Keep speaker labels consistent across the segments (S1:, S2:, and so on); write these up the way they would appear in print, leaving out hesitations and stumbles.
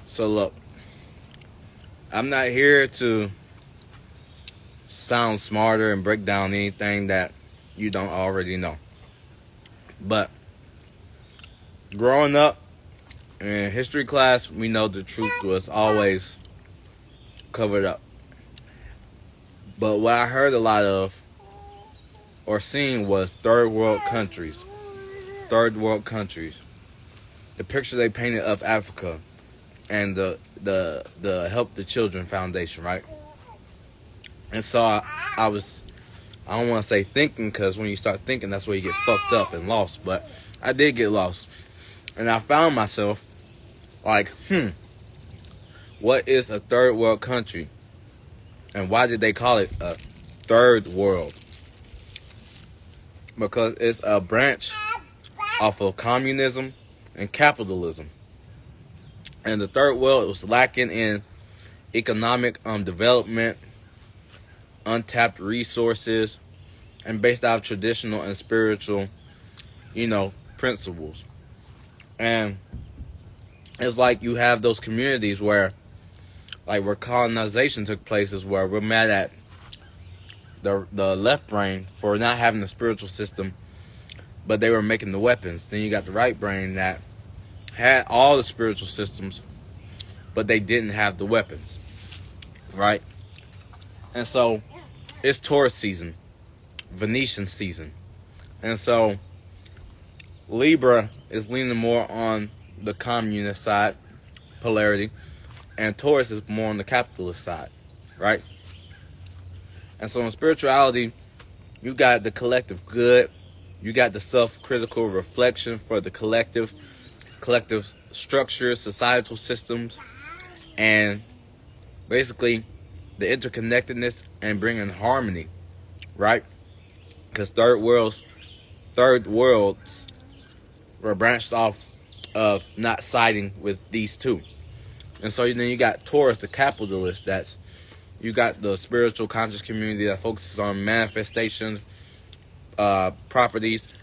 S1: So look, I'm not here to sound smarter and break down anything that you don't already know. But growing up in history class, we know the truth was always covered up. But what I heard a lot of or seen was third world countries. Third world countries. The picture they painted of Africa and the Help the Children Foundation, right? And so I don't want to say thinking, because when you start thinking, that's where you get fucked up and lost. But I did get lost. And I found myself like, what is a third world country? And why did they call it a third world? Because it's a branch off of communism and capitalism. And the third world was lacking in economic development, untapped resources, and based out of traditional and spiritual, principles. And it's like you have those communities where colonization took place, is where we're mad at the left brain for not having the spiritual system, but they were making the weapons. Then you got the right brain that had all the spiritual systems, but they didn't have the weapons, right? And so it's Taurus season, Venetian season. And so Libra is leaning more on the communist side, polarity, and Taurus is more on the capitalist side, right? And so in spirituality, you got the collective good, you got the self-critical reflection for the collective structures, societal systems, and basically the interconnectedness and bringing harmony, right? Because third worlds were branched off of not siding with these two. And so then you got Taurus, the capitalist, you got the spiritual conscious community that focuses on manifestations, properties,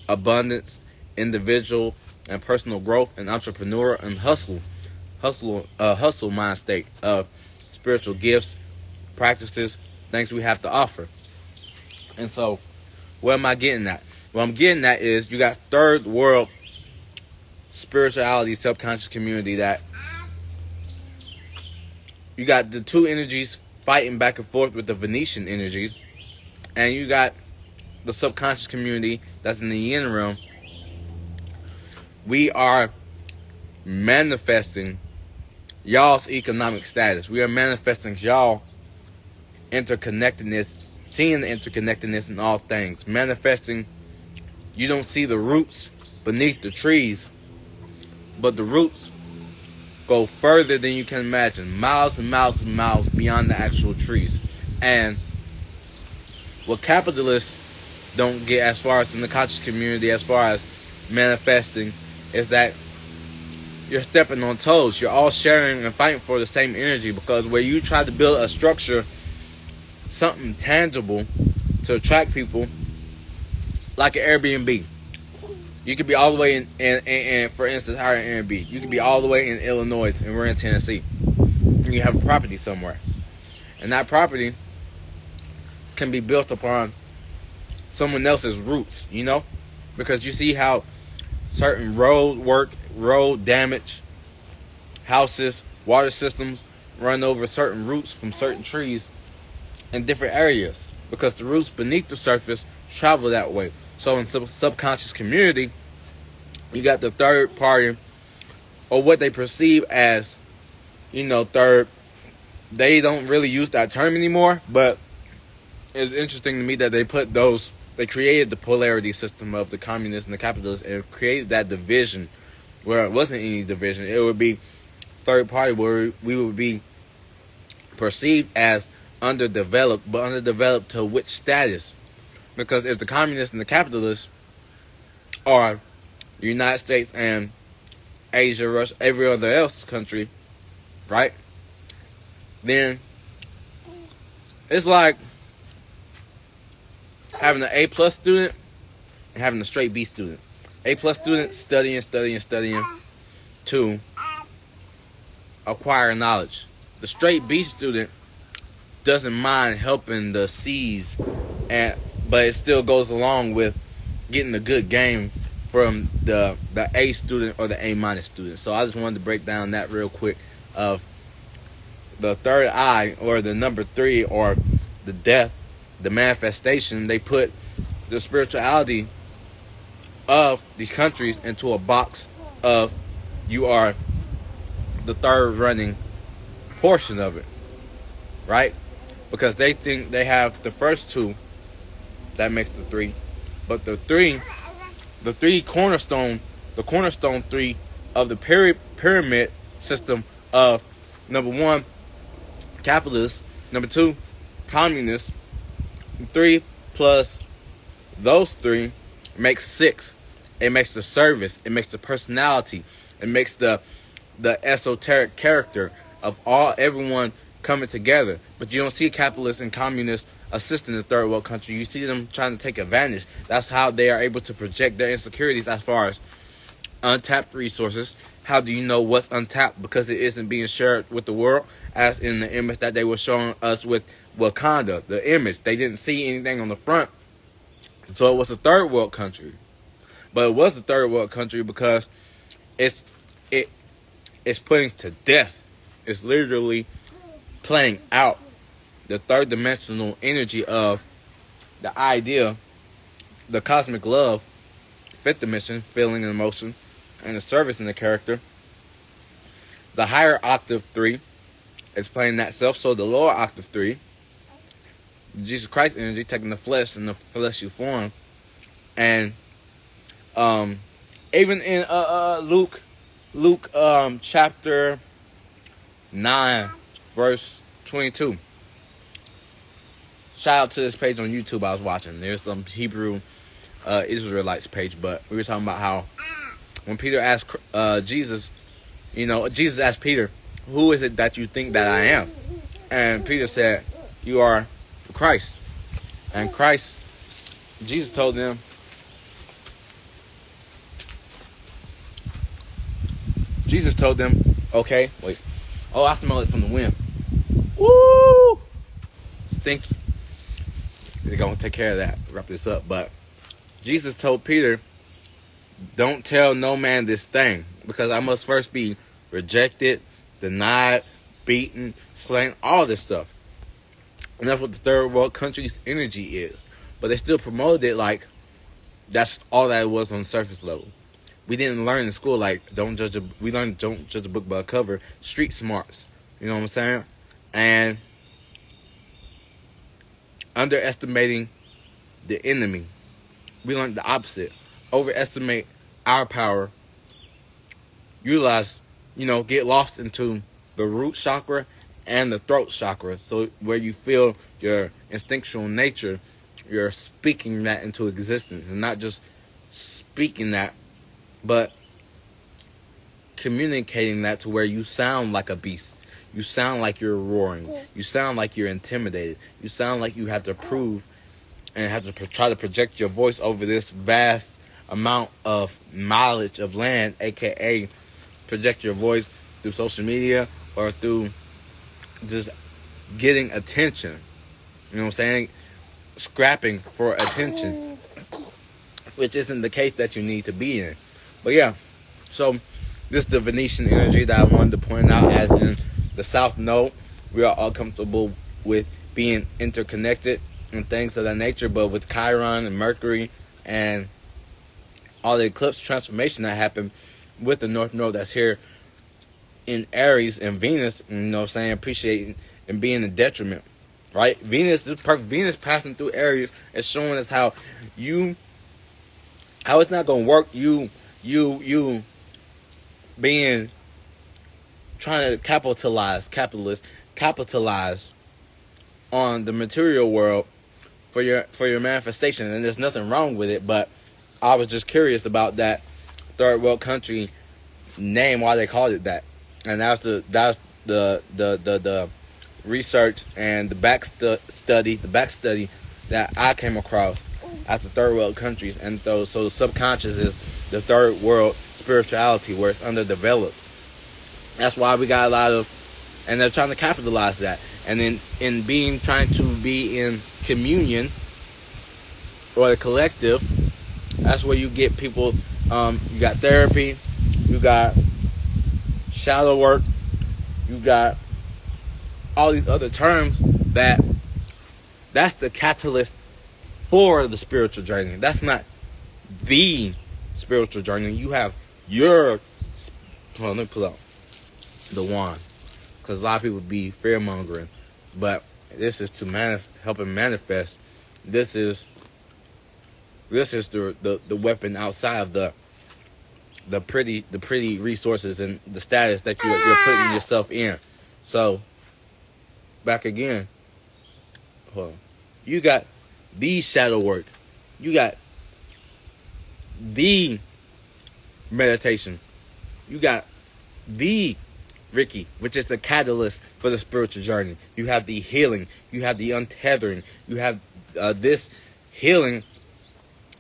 S1: abundance, individual and personal growth, and entrepreneur and hustle mind state of spiritual gifts, practices, things we have to offer. And so, what am I getting at? What I'm getting at is you got third world spirituality, subconscious community, that you got the two energies fighting back and forth with the Venetian energy, and you got the subconscious community that's in the yin realm. We are manifesting y'all's economic status. We are manifesting y'all interconnectedness, seeing the interconnectedness in all things. Manifesting, you don't see the roots beneath the trees, but the roots go further than you can imagine. Miles and miles and miles beyond the actual trees. And what capitalists don't get as far as in the conscious community, as far as manifesting, is that you're stepping on toes. You're all sharing and fighting for the same energy, because where you try to build a structure, something tangible to attract people, like an Airbnb. You could be all the way in for instance, hire an Airbnb. You could be all the way in Illinois and we're in Tennessee. And you have a property somewhere. And that property can be built upon someone else's roots, Because you see how certain road damage, houses, water systems run over certain roots from certain trees in different areas, because the roots beneath the surface travel that way. So in subconscious community, you got the third party, or what they perceive as, third. They don't really use that term anymore, but it's interesting to me that they created the polarity system of the communists and the capitalists, and created that division where it wasn't any division. It would be third party, where we would be perceived as underdeveloped, but underdeveloped to which status? Because if the communists and the capitalists are the United States and Asia, Russia, every other else country, right? Then it's like having an A plus student and having a straight B student. A plus student studying, to acquire knowledge. The straight B student doesn't mind helping the C's, but it still goes along with getting a good game from the A student or the A minus student. So I just wanted to break down that real quick of the third eye, or the number 3, or the death, the manifestation. They put the spirituality of these countries into a box of, you are the third running portion of it, right? Because they think they have the first 2, that makes the 3, but the cornerstone 3 of the pyramid system of, number 1, capitalist, number 2, communist, 3 plus those 3 makes 6. It makes the service, it makes the personality, it makes the esoteric character of everyone coming together. But you don't see capitalists and communists assisting the third world country. You see them trying to take advantage. That's how they are able to project their insecurities as far as untapped resources. How do you know what's untapped? Because it isn't being shared with the world, as in the image that they were showing us with Wakanda. The image, they didn't see anything on the front, so it was a third world country. But it was a third world country because it's putting to death. It's literally playing out the third dimensional energy of the idea, the cosmic love, fifth dimension, feeling and emotion, and the service in the character. The higher octave 3 is playing that self. So the lower octave 3, Jesus Christ energy, taking the flesh in the fleshy form. And even in Luke chapter 9 verse 22. Shout out to this page on YouTube I was watching. There's some Hebrew Israelites page, but we were talking about how when Peter asked Jesus, Jesus asked Peter, "Who is it that you think that I am?" And Peter said, "You are Christ." And Jesus told them, okay, wait. Oh, I smell it from the wind. Woo! Stinky. They're going to take care of that. Wrap this up. But Jesus told Peter, don't tell no man this thing, because I must first be rejected, denied, beaten, slain, all this stuff. And that's what the third world country's energy is. But they still promoted it like that's all that it was on the surface level. We didn't learn in school, like, we learned don't judge a book by a cover, street smarts. You know what I'm saying? And underestimating the enemy. We learned the opposite. Overestimate our power. Utilize, get lost into the root chakra and the throat chakra. So where you feel your instinctual nature, you're speaking that into existence. And not just speaking that, but communicating that to where you sound like a beast. You sound like you're roaring. You sound like you're intimidated. You sound like you have to prove and have to try to project your voice over this vast amount of mileage of land, aka project your voice through social media or through just getting attention. You know what I'm saying? Scrapping for attention, which isn't the case that you need to be in. But yeah, so this is the Venetian energy that I wanted to point out, as in the South Node. We are all comfortable with being interconnected and things of that nature, but with Chiron and Mercury and all the eclipse transformation that happened with the North Node that's here in Aries and Venus, appreciating and being a detriment, right? Venus is perfect. Venus passing through Aries is showing us how it's not going to work. You being trying to capitalize on the material world for your manifestation, and there's nothing wrong with it. But I was just curious about that third world country name, why they called it that, and that's the research and the back study that I came across as the third world countries. And so the subconscious is the third world spirituality, where it's underdeveloped. That's why we got a lot of, and they're trying to capitalize that. And then in trying to be in communion or the collective, that's where you get people. You got therapy, you got shadow work, you got all these other terms that's the catalyst for the spiritual journey. That's not the spiritual journey. You have your. Hold on, let me pull out the wand, because a lot of people be fear mongering, but this is to help him manifest. This is the weapon outside of the pretty resources and the status that you're putting yourself in. So back again. Hold on. You got the shadow work. You got the meditation. You got the Ricky, which is the catalyst for the spiritual journey. You have the healing. You have the untethering. You have this healing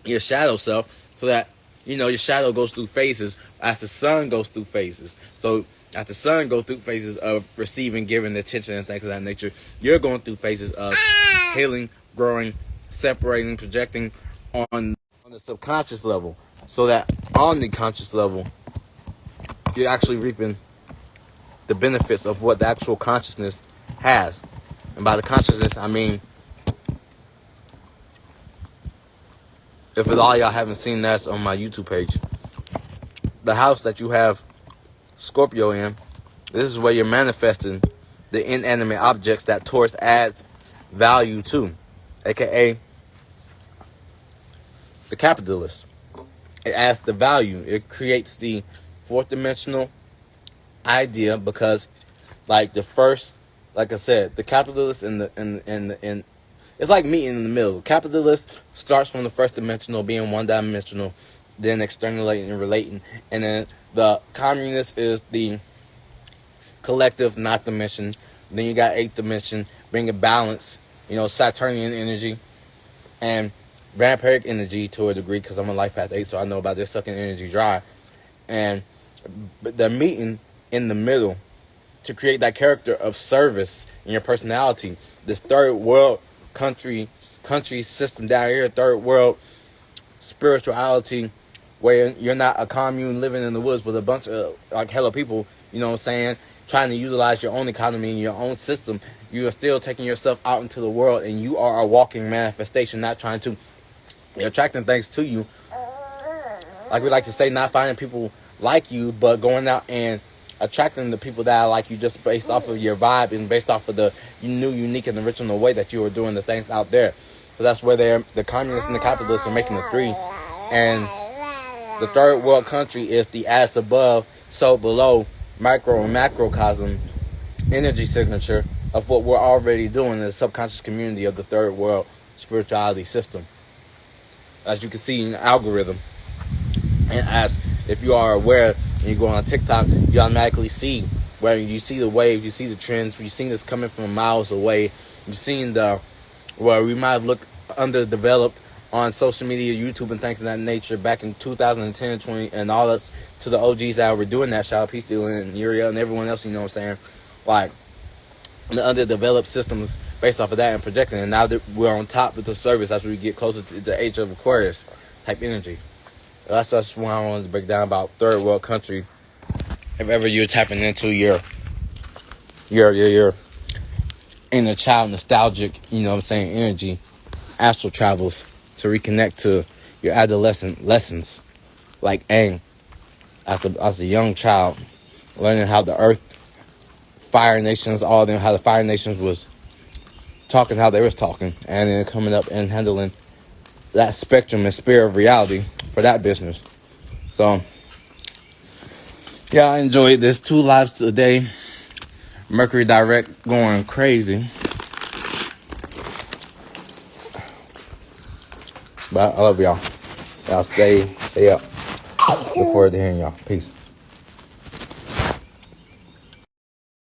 S1: your shadow self, so that your shadow goes through phases as the sun goes through phases. So as the sun goes through phases of receiving, giving, attention, and things of that nature, you're going through phases of healing, growing, separating, projecting on the subconscious level, so that on the conscious level, you're actually reaping the benefits of what the actual consciousness has. And by the consciousness, I mean, if at all y'all haven't seen that on my YouTube page, the house that you have Scorpio in, this is where you're manifesting the inanimate objects that Taurus adds value to, aka the capitalist. It adds the value. It creates the fourth dimensional idea, because like I said, the capitalist and it's like meeting in the middle. Capitalist starts from the first dimensional, being one dimensional, then externalating and relating, and then the communist is the collective, not dimension. Then you got eighth dimension, bringing balance, Saturnian energy and vampiric energy to a degree, because I'm a life path 8, so I know about this sucking energy dry. And they're meeting in the middle to create that character of service in your personality. This third world country system down here, third world spirituality, where you're not a commune living in the woods with a bunch of hella people, trying to utilize your own economy and your own system. You are still taking yourself out into the world, and you are a walking manifestation, not trying to, you're attracting things to you. Like we like to say, not finding people like you, but going out and attracting the people that are like you, just based off of your vibe and based off of the new, unique, and original way that you are doing the things out there. So that's where the communists and the capitalists are making the three. And the third world country is the as above, so below, micro and macrocosm energy signature of what we're already doing in the subconscious community of the third world spirituality system. As you can see in the algorithm, and as if you are aware and you go on TikTok, you automatically see where you see the wave, you see the trends, you've seen this coming from miles away. You've seen where we might have looked underdeveloped on social media, YouTube, and things of that nature back in 2010, 20, and all that, to the OGs that were doing that. Shout out Peace Deal and Uriel and everyone else, you know what I'm saying? Like, the underdeveloped systems based off of that and projecting. And now that we're on top with the service as we get closer to the age of Aquarius type energy. That's just what I wanted to break down about third world country. If ever you're tapping into your inner child nostalgic, energy, astral travels to reconnect to your adolescent lessons, like Aang, as a young child, learning how the earth, fire nations, all of them, how the fire nations was talking, how they was talking, and then coming up and handling that spectrum and sphere of reality for that business. So, yeah, I enjoyed this. 2 lives a day. Mercury direct going crazy. But I love y'all. Y'all stay up. Look forward to hearing y'all. Peace.